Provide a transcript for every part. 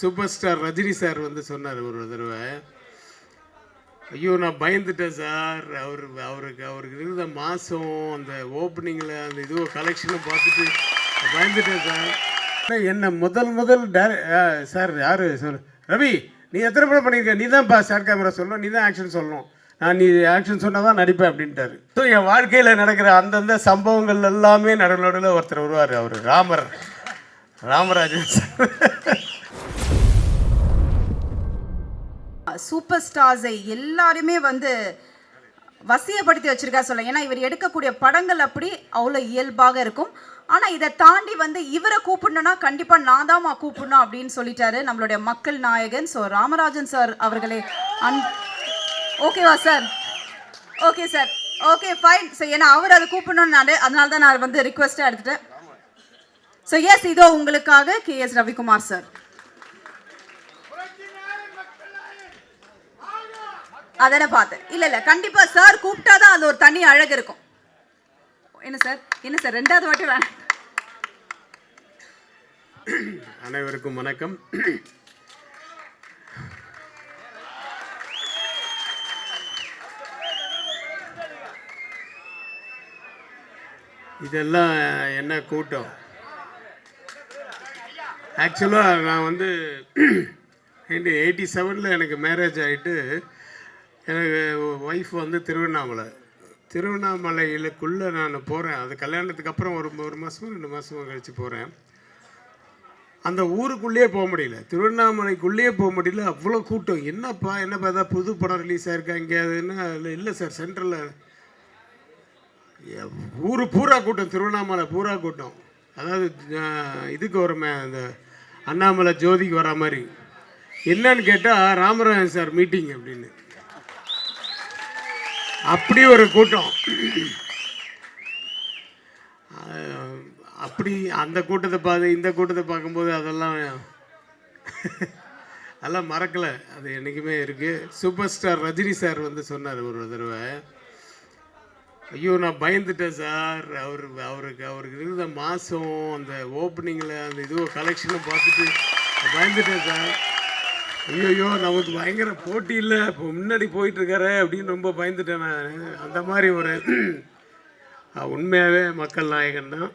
Super star Rajini sir வந்து சொன்னார் ஒரு தடவை, ஐயோ நான் பயந்துட்டேன் சார், அவருக்கு இருந்த மாதம் அந்த ஓப்பனிங்கில் அந்த இதுவோ கலெக்ஷனும் பார்த்துட்டு பயந்துட்டேன் சார். என்ன முதல் சார் யார் சொல் ரவி, நீ எத்தனை படம் பண்ணியிருக்க, நீ தான் ஷார்ட் கேமரா சொல்லணும், நீ தான் ஆக்ஷன் சொல்லணும், நீ ஆக்ஷன் சொன்னால் தான் நடிப்பேன் அப்படின்ட்டாரு. ஸோ என் வாழ்க்கையில் நடக்கிற அந்தந்த சம்பவங்கள் எல்லாமே நடுவில் ஒருத்தர் வருவார், அவர் ராமராஜன் சார். சூப்பர் ஸ்டார்ஸை எல்லாருமே வந்து வசியப்படுத்தி வச்சிருக்கா சொல்ல. ஏன்னா இவர் எடுக்கக்கூடிய படங்கள் அப்படி அவ்வளோ இயல்பாக இருக்கும். ஆனால் இதை தாண்டி வந்து இவரை கூப்பிடணும்னா கண்டிப்பாக நான் தான் கூப்பிடணும் அப்படின்னு சொல்லிட்டாரு நம்மளுடைய மக்கள் நாயகன். ஸோ ராமராஜன் சார் அவர்களே ஓகேவா sir? Okay sir, okay fine. So ஏன்னா அவர் அதை கூப்பிடணும்னு அதனால தான் நான் வந்து ரிக்வெஸ்ட்டாக எடுத்துட்டேன். ஸோ எஸ், இதோ உங்களுக்காக KS ரவிக்குமார் சார். அதனை பார்த்தேன். இல்லை கண்டிப்பா சார் கூப்பிட்டாதான் அது ஒரு தனி அழகு இருக்கும். என்ன சார் ரெண்டாவது வாட்டி வேணும். அனைவருக்கும் வணக்கம். இதெல்லாம் என்ன கூட்டம்? ஆக்சுவலாக நான் வந்து 87 எனக்கு மேரேஜ் ஆகிட்டு, எனக்கு ஒய்ஃப் வந்து திருவண்ணாமலையிலுக்குள்ளே நான் போகிறேன். அது கல்யாணத்துக்கு அப்புறம் ஒரு மாதமோ 2 மாதமோ கழித்து போகிறேன். அந்த ஊருக்குள்ளேயே போக முடியல, திருவண்ணாமலைக்குள்ளேயே போக முடியல, அவ்வளோ கூட்டம். என்னப்பா ஏதாவது புது படம் ரிலீஸ் ஆகிருக்கா எங்கேயாதுன்னா இல்லை சார், சென்ட்ரலில் ஊர் பூரா கூட்டம், திருவண்ணாமலை பூரா கூட்டம். அதாவது இதுக்கு வரமே அந்த அண்ணாமலை ஜோதிக்கு வர மாதிரி. என்னன்னு கேட்டால் ராமராஜன் சார் மீட்டிங் அப்படின்னு, அப்படி ஒரு கூட்டம். அப்படி அந்த கூட்டத்தை இந்த கூட்டத்தை பார்க்கும்போது அதெல்லாம் மறக்கலை, அது என்றைக்குமே இருக்குது. சூப்பர் ஸ்டார் ரஜினி சார் வந்து சொன்னார் ஒரு தடவை, ஐயோ நான் பயந்துட்டேன் சார், அவருக்கு இருந்த மாதம் அந்த ஓப்பனிங்கில் அந்த இதுவோ கலெக்ஷனும் பார்த்துட்டு பயந்துட்டேன் சார். ஐயோ நமக்கு பயங்கர போட்டி இல்லை, இப்போ முன்னாடி போயிட்டுருக்காரு அப்படின்னு ரொம்ப பயந்துட்டேன் நான். அந்த மாதிரி ஒரு உண்மையாகவே மக்கள் நாயகன் தான்.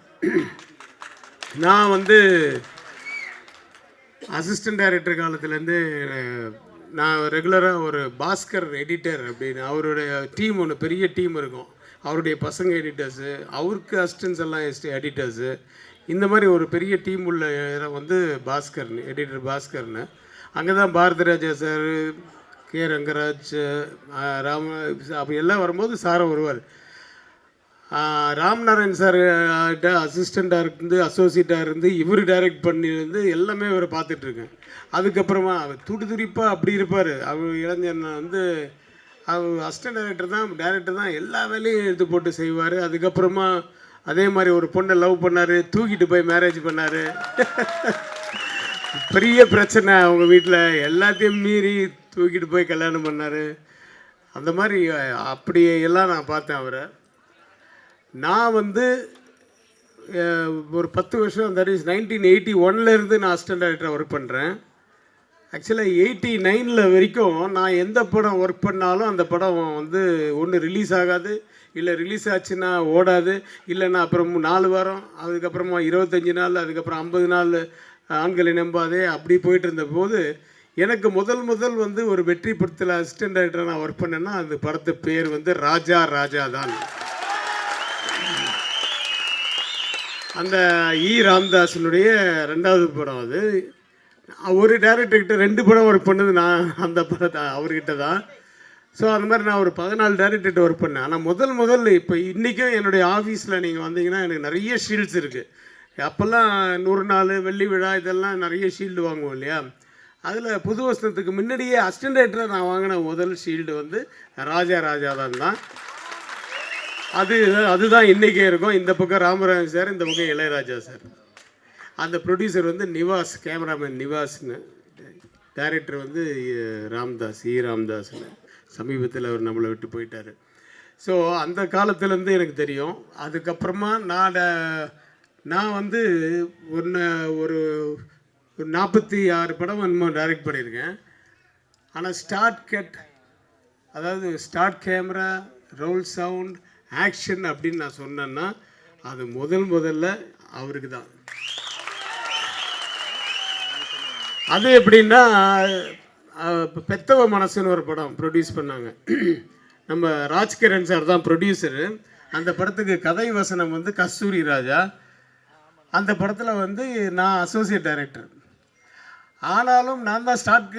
நான் வந்து அசிஸ்டன்ட் டைரக்டர் காலத்துலேருந்து நான் ரெகுலராக ஒரு பாஸ்கர் எடிட்டர் அப்படின்னு அவருடைய டீம் ஒன்று பெரிய டீம் இருக்கும். அவருடைய பசங்க எடிட்டர்ஸு, அவருக்கு அசிஸ்டன்ஸ் எல்லாம் எடிட்டர்ஸு, இந்த மாதிரி ஒரு பெரிய டீம் உள்ள வந்து பாஸ்கர்னு, எடிட்டர் பாஸ்கர்னு. அங்கே தான் பாரதிராஜா சார், கே ரங்கராஜ், அப்படி எல்லாம் வரும்போது சாரை வருவார். ராம்நாராயண் சார் அசிஸ்டண்ட்டாக இருந்து அசோசியேட்டாக இருந்து இவர் டைரக்ட் பண்ணியிருந்து எல்லாமே இவரை பார்த்துட்ருக்கேன். அதுக்கப்புறமா அவர் துடிதுடிப்பாக அப்படி இருப்பார். அவர் இளைஞர் வந்து அவர் அசிஸ்டன்ட் டைரக்டர் தான் எல்லா வேலையும் எடுத்து போட்டு செய்வார். அதுக்கப்புறமா அதே மாதிரி ஒரு பொண்ணை லவ் பண்ணார், தூக்கிட்டு போய் மேரேஜ் பண்ணார். பெரிய பிரச்சனை அவங்க வீட்டில், எல்லாத்தையும் மீறி தூக்கிட்டு போய் கல்யாணம் பண்ணார். அந்த மாதிரி அப்படி எல்லாம் நான் பார்த்தேன் அவரை. நான் வந்து ஒரு 10 வருஷம், தட் இஸ் 1981 நான் அசிஸ்டன்ட் டைரக்டராக ஒர்க் பண்ணுறேன். ஆக்சுவலாக 89 வரைக்கும் நான் எந்த படம் ஒர்க் பண்ணாலும் அந்த படம் வந்து ஒன்று ரிலீஸ் ஆகாது, இல்லை ரிலீஸ் ஆச்சுன்னா ஓடாது, இல்லைன்னா அப்புறம் 4 வாரம், அதுக்கப்புறமா 25 நாள், அதுக்கப்புறம் 50 நாள் ஆண்களை நம்பாதே, அப்படி போயிட்டு இருந்த போது எனக்கு முதல் வந்து ஒரு வெற்றி படத்தில் அசிஸ்டன்ட் டைரக்டராக நான் ஒர்க் பண்ணேன்னா அந்த படத்து பேர் வந்து ராஜா தான். அந்த ராமதாஸனுடைய 2வது படம். அது ஒரு டைரக்டர்கிட்ட 2 படம் ஒர்க் பண்ணது நான் அந்த படத்தை அவர்கிட்ட தான். ஸோ அந்த மாதிரி நான் ஒரு 14 டைரக்டர்கிட்ட ஒர்க் பண்ணேன். ஆனால் முதல் இப்போ இன்றைக்கும் என்னுடைய ஆஃபீஸில் நீங்கள் வந்தீங்கன்னா எனக்கு நிறைய ஷீல்ட்ஸ் இருக்குது. அப்போல்லாம் 100 நாள் வெள்ளி விழா இதெல்லாம் நிறைய ஷீல்டு வாங்குவோம் இல்லையா. அதில் புது வருஷத்துக்கு முன்னாடியே அசிஸ்டன்ட் டைரக்டராக நான் வாங்கின முதல் ஷீல்டு வந்து ராஜா தான். அதுதான் இன்றைக்கே இருக்கும். இந்த பக்கம் ராமராஜன் சார், இந்த பக்கம் இளையராஜா சார். அந்த ப்ரொடியூசர் வந்து நிவாஸ், கேமராமேன் நிவாஸ்னு, டைரக்டர் வந்து ராமதாஸ்னு. சமீபத்தில் அவர் நம்மளை விட்டு போயிட்டார். ஸோ அந்த காலத்துலேருந்து எனக்கு தெரியும். அதுக்கப்புறமா நான் வந்து ஒரு ஒரு 46 படம் இன்னும் டைரக்ட் பண்ணியிருக்கேன். ஆனால் அதாவது start camera, roll sound, action அப்படின்னு நான் சொன்னேன்னா அது முதல்ல அவருக்கு தான். அது எப்படின்னா, பெத்தவ மனசுன்னு ஒரு படம் ப்ரொடியூஸ் பண்ணாங்க. நம்ம ராஜ்கிரண் சார் தான் ப்ரொடியூசரு. அந்த படத்துக்கு கதை வசனம் வந்து கஸ்தூரி ராஜா. அந்த படத்தில் வந்து நான் அசோசியேட் டைரக்டர். ஆனாலும் நான் தான் ஸ்டார்ட்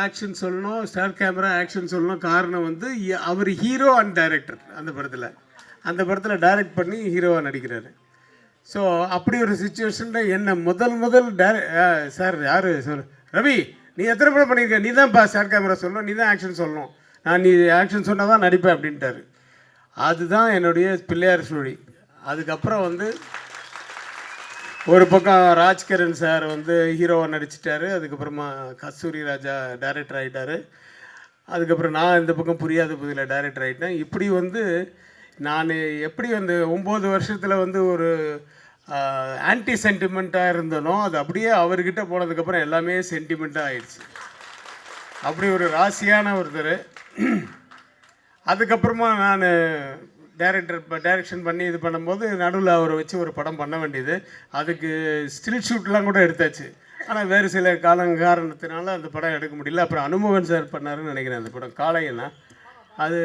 ஆக்ஷன் சொல்லணும், ஸ்டார்ட் கேமரா ஆக்ஷன் சொல்லணும். காரணம் வந்து அவர் ஹீரோ அண்ட் டைரக்டர். அந்த படத்தில் டைரக்ட் பண்ணி ஹீரோவாக நடிக்கிறாரு. ஸோ அப்படி ஒரு சுச்சுவேஷனில் என்ன முதல் சார் யார் சொல் ரவி, நீ எத்தனை படம் பண்ணியிருக்க, நீ தான் ஸ்டார்ட் கேமரா சொல்லணும், நீ தான் ஆக்ஷன் சொல்லணும், நீ ஆக்ஷன் சொன்னால் தான் நடிப்பேன் அப்படின்ட்டாரு. அதுதான் என்னுடைய பிள்ளையார் சுழி. அதுக்கப்புறம் வந்து ஒரு பக்கம் ராஜ்கிரண் சார் வந்து ஹீரோவாக நடிச்சிட்டாரு. அதுக்கப்புறமா கஸ்தூரி ராஜா டைரக்டர் ஆகிட்டார். அதுக்கப்புறம் நான் இந்த பக்கம் புரியாத புதியில் டைரக்டர் ஆகிட்டேன். இப்படி வந்து நான் எப்படி அந்த 9 வருஷத்தில் வந்து ஒரு ஆன்டி சென்டிமெண்ட்டாக இருந்தனோ அது அப்படியே அவர்கிட்ட போனதுக்கப்புறம் எல்லாமே சென்டிமெண்ட்டாக ஆயிடுச்சு. அப்படி ஒரு ராசியான ஒருத்தர். அதுக்கப்புறமா நான் டைரக்ஷன் பண்ணி இது பண்ணும்போது நடுவில் அவரை வச்சு ஒரு படம் பண்ண வேண்டியது. அதுக்கு ஸ்டில் ஷூட்லாம் கூட எடுத்தாச்சு. ஆனால் வேறு சில காரணத்தினால அந்த படம் எடுக்க முடியல. அப்புறம் அனுமோகன் சார் பண்ணாருன்னு நினைக்கிறேன் அந்த படம் காளையனா. அது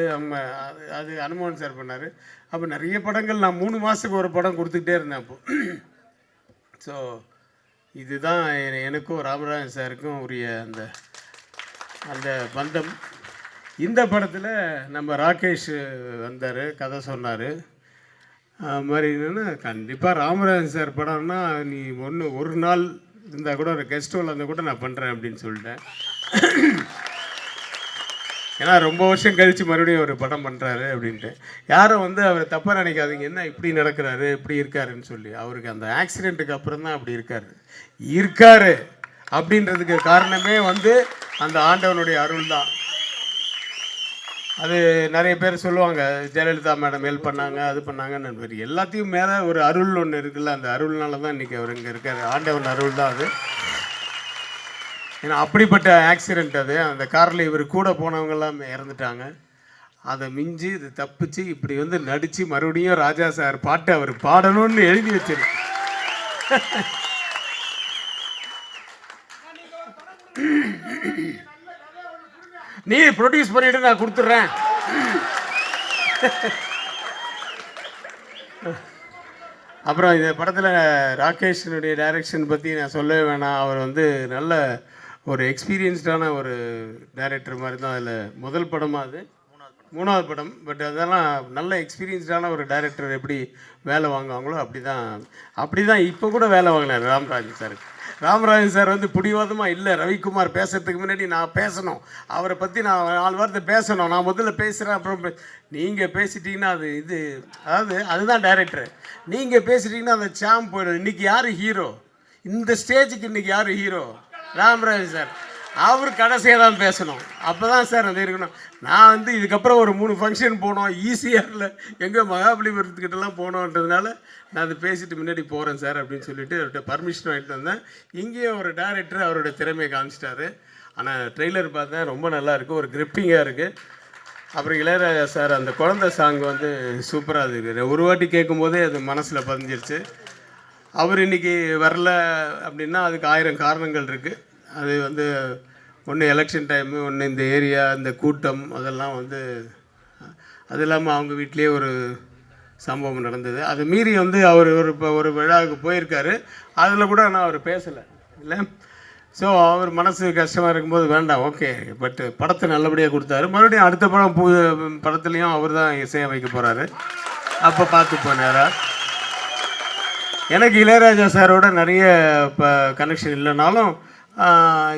அனுமோகன் சார் பண்ணார். அப்போ நிறைய படங்கள் நான் 3 மாதத்துக்கு ஒரு படம் கொடுத்துக்கிட்டே இருந்தேன் அப்போது. ஸோ இதுதான் எனக்கும் ராமராஜன் சாருக்கும் உரிய அந்த பந்தம். இந்த படத்தில் நம்ம ராகேஷ் வந்தார், கதை சொன்னார். மாதிரி என்னென்னா கண்டிப்பாக ராமராஜன் சார் படம்னா நீ ஒரு நாள் இருந்தால் கூட ஒரு கெஸ்ட் ஹோல் இருந்தால் கூட நான் பண்ணுறேன் அப்படின்னு சொல்லிட்டேன். ஏன்னா ரொம்ப வருஷம் கழித்து மறுபடியும் ஒரு படம் பண்ணுறாரு அப்படின்ட்டு. யாரும் வந்து அவரை தப்பாக நினைக்காதீங்க, என்ன இப்படி நடக்கிறாரு இப்படி இருக்காருன்னு சொல்லி. அவருக்கு அந்த ஆக்சிடெண்ட்டுக்கு அப்புறம் தான் அப்படி இருக்காரு அப்படின்றதுக்கு காரணமே வந்து அந்த ஆண்டவனுடைய அருள் தான். அது நிறைய பேர் சொல்லுவாங்க ஜெயலலிதா மேடம் ஹெல்ப் பண்ணாங்க அது பண்ணாங்கன்னு. எல்லாத்தையும் மேலே ஒரு அருள் ஒன்று இருக்குல்ல, அந்த அருள்னால தான் இன்றைக்கி அவர் இங்கே இருக்கார். ஆண்டவன் அருள் தான் அது. ஏன்னா அப்படிப்பட்ட ஆக்சிடெண்ட் அது. அந்த காரில் இவர் கூட போனவங்கெல்லாம் இறந்துட்டாங்க. அதை மிஞ்சி இது தப்பிச்சு இப்படி வந்து நடித்து மறுபடியும் ராஜா சார் பாட்டு அவர் பாடணும்னு எழுதி வச்சிரு. நீ ப்ரொடியூஸ் பண்ணிட்டு நான் கொடுத்துட்றேன். அப்புறம் இந்த படத்தில் ராகேஷனுடைய டைரக்ஷன் பற்றி நான் சொல்லவே வேணாம். அவர் வந்து நல்ல ஒரு எக்ஸ்பீரியன்ஸ்டான ஒரு டைரக்டர் மாதிரி தான். அதில் முதல் படமாக அது 3வது படம். பட் அதெல்லாம் நல்ல எக்ஸ்பீரியன்ஸ்டான ஒரு டைரக்டர் எப்படி வேலை வாங்குவாங்களோ அப்படி தான் இப்போ கூட வேலை வாங்கினார் ராமராஜன் சார். ராமராஜன் சார் வந்து பிடிவாதமாக இல்லை, ரவிக்குமார் பேசுறதுக்கு முன்னாடி நான் பேசணும், அவரை பற்றி நான் 4 வார்த்தை பேசணும், நான் முதல்ல பேசுகிறேன், அப்புறம் நீங்கள் பேசிட்டீங்கன்னா அதுதான் டைரக்டர். நீங்கள் பேசிட்டீங்கன்னா அந்த சாம் போயிடும். இன்றைக்கி யார் ஹீரோ, இந்த ஸ்டேஜுக்கு இன்றைக்கி யார் ஹீரோ? ராமராஜன் சார். அவர் கடைசியாக தான் பேசணும். அப்போ தான் சார் அது இருக்கணும். நான் வந்து இதுக்கப்புறம் ஒரு 3 ஃபங்க்ஷன் போனோம் ஈஸியாரில் எங்கே மகாபலிபுரத்துக்கிட்டலாம் போனோன்றதுனால நான் அது பேசிட்டு முன்னாடி போகிறேன் சார் அப்படின்னு சொல்லிட்டு அவர்கிட்ட பர்மிஷன் வாங்கிட்டு வந்தேன். இங்கேயும் ஒரு டைரக்டர் அவரோட திறமையை காமிச்சிட்டாரு. ஆனால் ட்ரெய்லர் பார்த்தேன் ரொம்ப நல்லா இருக்குது, ஒரு கிரிப்பிங்காக இருக்குது. அப்புறம் இளையராஜா சார் அந்த குழந்தை சாங் வந்து சூப்பராக இருக்குது. ஒரு வாட்டி கேட்கும்போதே அது மனசில் பதிஞ்சிருச்சு. அவர் இன்றைக்கி வரல அப்படின்னா அதுக்கு 1000 காரணங்கள் இருக்குது. அது வந்து ஒன்று எலெக்ஷன் டைமு, ஒன்று இந்த ஏரியா இந்த கூட்டம், அதெல்லாம் வந்து அது இல்லாமல் அவங்க வீட்லேயே ஒரு சம்பவம் நடந்தது. அது மீறி வந்து அவர் ஒரு விழாவுக்கு போயிருக்காரு. அதில் கூட நான் அவர் பேசலை இல்லை. ஸோ அவர் மனசு கஷ்டமாக இருக்கும்போது வேண்டாம் ஓகே, பட் படத்தை நல்லபடியாக கொடுத்தாரு. மறுபடியும் அடுத்த படத்துலேயும் அவர் தான் இசையை வைக்க போகிறாரு. அப்போ பார்த்து போனாரா. எனக்கு இளையராஜா சாரோட நிறைய இப்போ கனெக்ஷன் இல்லைனாலும்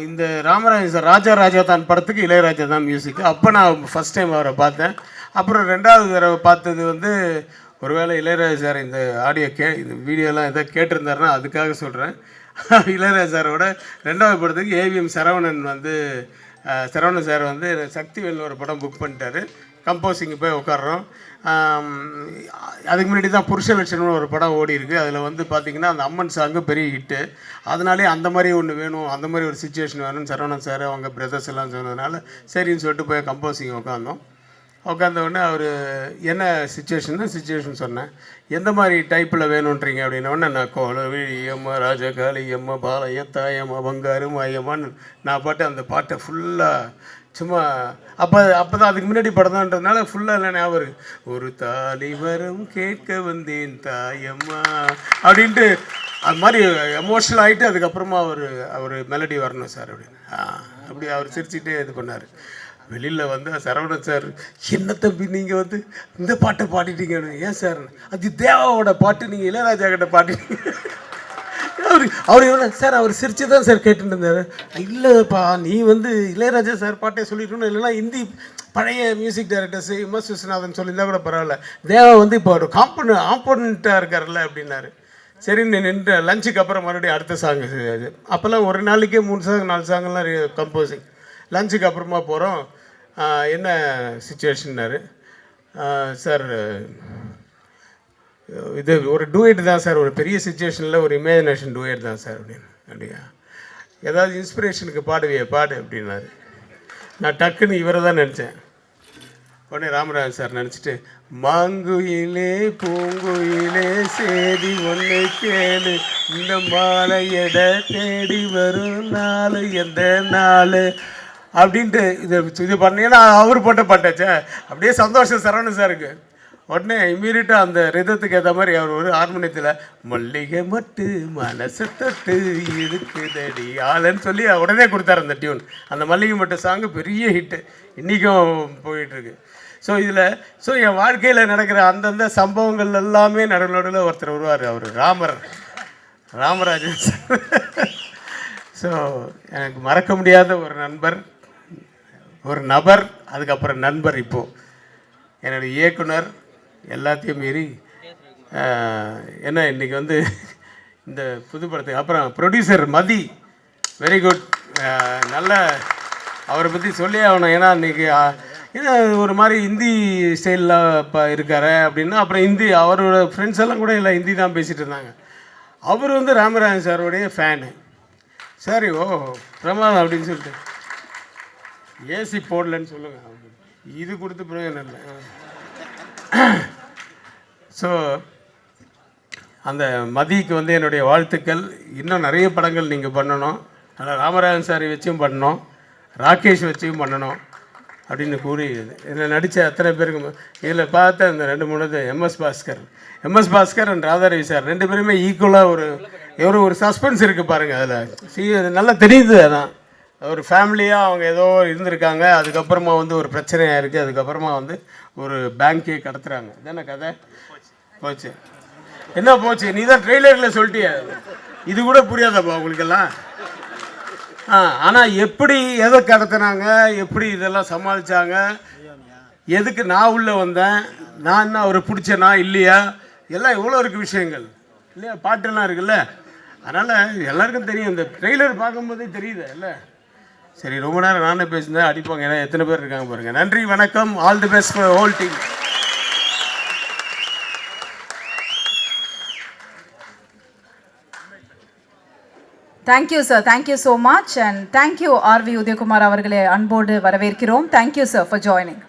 இந்த ராமராஜன் சார் ராஜா தான் படத்துக்கு இளையராஜா தான் மியூசிக். அப்போ நான் ஃபஸ்ட் டைம் அவரை பார்த்தேன். அப்புறம் 2வது தடவை பார்த்தது வந்து ஒருவேளை இளையராஜா சார் இந்த ஆடியோ இந்த வீடியோலாம் எதாவது கேட்டிருந்தாருன்னா அதுக்காக சொல்கிறேன். இளையராஜா சாரோட 2வது படத்துக்கு ஏவிஎம் சரவணன் சார் வந்து சக்திவேல்னு ஒரு படம் புக் பண்ணிட்டாரு. கம்போசிங் போய் உட்காடுறோம். அதுக்கு முன்னாடி தான் புருஷ லட்சணம்னு ஒரு படம் ஓடி இருக்குது. அதில் வந்து பார்த்திங்கன்னா அந்த அம்மன் சாங்கு பெரிய ஹிட்டு. அதனாலே அந்த மாதிரி ஒன்று வேணும், அந்த மாதிரி ஒரு சுச்சுவேஷன் வேணும்னு சரவணன் சார் அவங்க பிரதர்ஸ் எல்லாம் சொன்னதுனால சரின்னு சொல்லிட்டு போய் கம்போசிங் உட்காந்தோம். உட்காந்த உடனே அவர் என்ன சுச்சுவேஷன் சொன்னேன். எந்த மாதிரி டைப்பில் வேணுன்றீங்க அப்படின்னோடனே நான் கோலவிழியம்மா ராஜகாளியம்மா பாளையத்தாயம்மா பங்காரு மாயம்மான்னு நான் பாட்டு அந்த பாட்டை ஃபுல்லாக சும்மா அப்போ தான் அதுக்கு முன்னாடி படம் தான்றதுனால ஃபுல்லாக இல்லை ஞாபகம் ஒரு தாலி வரம் கேட்க வந்தேன் தாயம்மா அப்படின்ட்டு அது மாதிரி எமோஷனல் ஆகிட்டு அதுக்கப்புறமா அவர் மெலடி வரணும் சார் அப்படின்னு அப்படி அவர் சிரிச்சுட்டே இது பண்ணார். வெளியில் வந்து சரவணன் சார் என்ன தம்பி நீங்கள் வந்து இந்த பாட்டை பாடிட்டீங்கன்னு. ஏன் சார் அது தேவாவோட பாட்டு, நீங்கள் இளையராஜா கிட்ட பாடிட்டீங்க. அவர் எவ்வளோ சார் அவர் சிரிச்சு தான் சார் கேட்டுட்டு இருந்தார். இல்லைப்பா நீ வந்து இளையராஜா சார் பாட்டே சொல்லிட்டோன்னு, இல்லைன்னா ஹிந்தி பழைய மியூசிக் டைரக்டர்ஸ் எம்எஸ் விஸ்வநாதன் சொல்லியிருந்தா கூட பரவாயில்ல, தேவா வந்து இப்போ ஒரு ஆப்போனண்ட்டாக இருக்கார்ல அப்படின்னாரு. சரின்னு நின்று லஞ்சுக்கு அப்புறம் மறுபடியும் அடுத்த சாங். அப்போல்லாம் ஒரு நாளைக்கே 3 சாங் 4 சாங்கெல்லாம் கம்போசிங். லஞ்சுக்கு அப்புறமா போகிறோம். என்ன சுச்சுவேஷன்னாரு. சார் இது ஒரு டூயட் தான் சார், ஒரு பெரிய சுச்சுவேஷனில் ஒரு இமேஜினேஷன் டூயட் தான் சார் அப்படின்னு. அப்படியா ஏதாவது இன்ஸ்பிரேஷனுக்கு பாடு அப்படின்னாரு. நான் டக்குன்னு இவரை தான் நினச்சேன். உடனே ராமராஜன் சார் நினச்சிட்டு மாங்குயிலே பூங்குயிலே சேதி ஒன்று கேளு இந்த மாலையட தேடி வரும் நாள் எந்த நாள் அப்படின்ட்டு இது பண்ணீங்கன்னா அவர் போட்ட பாட்டாச்சே. அப்படியே சந்தோஷம் சரவணன் சாருக்கு. உடனே இம்மீடியட்டாக அந்த ரிதத்துக்கு ஏற்ற மாதிரி அவர் ஒரு ஹார்மோனியத்தில் மல்லிகை மட்டு மனசை தொட்டு இருக்குதடி ஆளுன்னு சொல்லி உடனே கொடுத்தாரு அந்த டியூன். அந்த மல்லிகை மட்டு சாங்கு பெரிய ஹிட்டு, இன்றைக்கும் போயிட்டுருக்கு. ஸோ என் வாழ்க்கையில் நடக்கிற அந்தந்த சம்பவங்கள் எல்லாமே நடுவில் ஒருத்தர் வருவார். அவர் ராமராஜன் சார். ஸோ எனக்கு மறக்க முடியாத ஒரு நபர், அதுக்கப்புறம் நண்பர். இப்போது என்னுடைய இயக்குனர் எல்லாத்தையும் மீறி என்ன இன்றைக்கி வந்து இந்த புது படத்துக்கு அப்புறம் ப்ரொடியூசர் மதி, வெரி குட். நல்ல அவரை பற்றி சொல்லி ஆகணும். ஏன்னா இன்றைக்கி ஏன்னா ஒரு மாதிரி ஹிந்தி ஸ்டைலில் இப்போ இருக்கார் அப்படின்னா அப்புறம் ஹிந்தி அவரோட ஃப்ரெண்ட்ஸ் எல்லாம் கூட இல்லை ஹிந்தி தான் பேசிகிட்டு இருந்தாங்க. அவர் வந்து ராமராஜன் சாரோடைய ஃபேனு. சரி பிரமாதம் அப்படின்னு சொல்லிட்டு ஏசி போடலன்னு சொல்லுங்கள், இது கொடுத்து பிரயோஜனம் இல்லை. ஸோ அந்த மதிக்கு வந்து என்னுடைய வாழ்த்துக்கள். இன்னும் நிறைய படங்கள் நீங்கள் பண்ணணும். அதில் ராமராஜன் சாரை வச்சும் பண்ணணும், ராகேஷ் வச்சும் பண்ணணும் அப்படின்னு கூறி இதில் நடித்த அத்தனை பேருக்கு இதில் பார்த்த இந்த 2-3 MS Bhaskar and Radharavi sir 2 பேருமே ஈக்குவலாக ஒரு சஸ்பென்ஸ் இருக்குது பாருங்கள். அதில் நல்லா தெரியுது. அதான் ஒரு ஃபேமிலியாக அவங்க ஏதோ இருந்திருக்காங்க, அதுக்கப்புறமா வந்து ஒரு பிரச்சனையாக இருக்குது, அதுக்கப்புறமா வந்து ஒரு பேங்க்கே கடத்துகிறாங்க. இதான கதை போச்சு. என்ன போச்சு? நீ தான் ட்ரெய்லரில் சொல்லிட்டிய, இது கூட புரியாதப்பா உங்களுக்கெல்லாம். ஆனால் எப்படி எதை கடத்தினாங்க, எப்படி இதெல்லாம் சமாளித்தாங்க, எதுக்கு நான் உள்ளே வந்தேன், நான் என்ன அவரை பிடிச்சேனா இல்லையா, எல்லாம் எவ்வளோ இருக்குது விஷயங்கள் இல்லையா, பாட்டெல்லாம் இருக்குல்ல. அதனால் எல்லாருக்கும் தெரியும், இந்த ட்ரெய்லர் பார்க்கும்போதே தெரியுது இல்லை. சரி, ரொம்ப நேரம் நானே பேசினேன், அடிப்பாங்க. ஏன்னா எத்தனை பேர் இருக்காங்க பாருங்கள். நன்றி, வணக்கம். All the best for whole team. Thank you sir, thank you so much and thank you R V Udayakumar அவர்களை அன்போடு வரவேற்கிறோம். Thank you sir for joining.